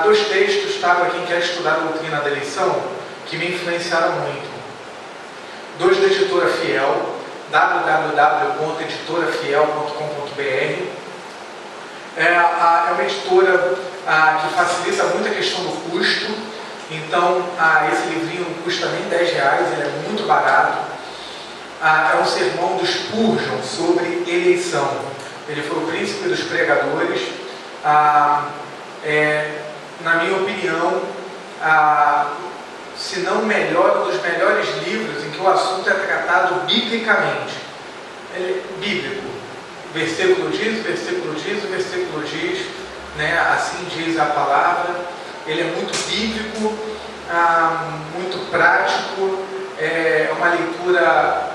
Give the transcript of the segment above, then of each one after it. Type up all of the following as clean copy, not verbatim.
dois textos, tá, para quem quer estudar a doutrina da eleição, que me influenciaram muito. Dois da editora Fiel, www.editorafiel.com.br. É uma editora que facilita muito a questão do custo. Então, esse livrinho não custa nem R$10, ele é muito barato. É um sermão do Spurgeon sobre eleição. Ele foi o príncipe dos pregadores. Na minha opinião, se não o melhor, um dos melhores livros em que o assunto é tratado biblicamente. Ele é bíblico. Versículo diz, o versículo diz, né? Assim diz a palavra. Ele é muito bíblico, muito prático, é uma leitura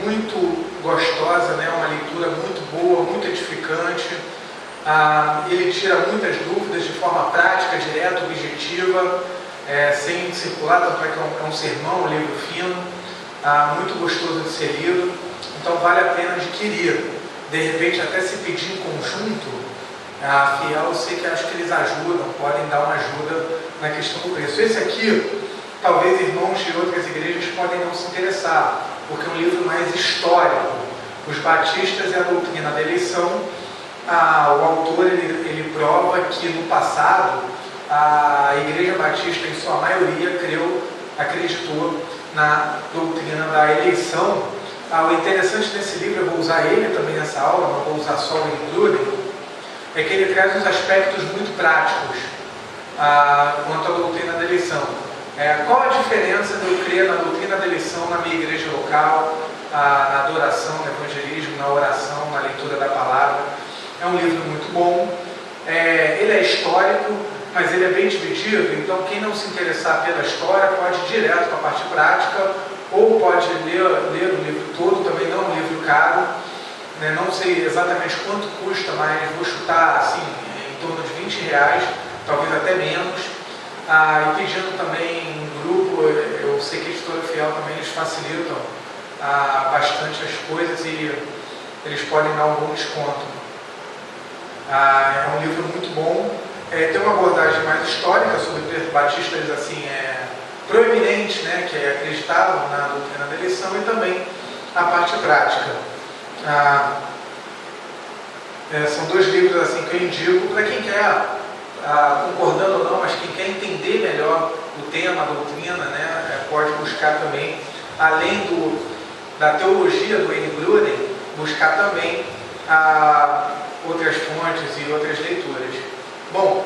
muito gostosa, né? Uma leitura muito boa, muito edificante. Ele tira muitas dúvidas de forma prática, direta, objetiva, sem circular, tanto é que é um sermão, um livro fino, muito gostoso de ser lido. Então vale a pena adquirir. De repente, até se pedir em conjunto, a Fiel, eu sei que acho que eles ajudam, podem dar uma ajuda na questão do preço. Esse aqui, talvez irmãos de outras igrejas podem não se interessar, porque é um livro mais histórico. Os batistas e a doutrina da eleição, o autor ele prova que no passado a igreja batista, em sua maioria, acreditou na doutrina da eleição. O interessante desse livro, eu vou usar ele também nessa aula, não vou usar só o Wayne Grudem, é que ele traz uns aspectos muito práticos quanto à doutrina da eleição. Qual a diferença de eu crer na doutrina da eleição na minha igreja local, na adoração, no evangelismo, na oração, na leitura da palavra? É um livro muito bom. Ele é histórico, mas ele é bem dividido, então quem não se interessar pela história pode ir direto para a parte prática, ou pode ler o livro todo, também não é um livro caro, né? Não sei exatamente quanto custa, mas vou chutar assim, em torno de R$20, talvez até menos. E pedindo também em grupo, eu sei que a editora Fiel também eles facilitam bastante as coisas e eles podem dar um bom desconto. É um livro muito bom. Tem uma abordagem mais histórica sobre batistas assim, proeminentes, né, que acreditavam na doutrina da eleição, e também a parte prática. São dois livros assim que eu indico para quem quer, concordando ou não, mas quem quer entender melhor o tema, a doutrina, né, pode buscar também, além da teologia do Wayne Grudem, buscar também outras fontes e outras leituras. Bom,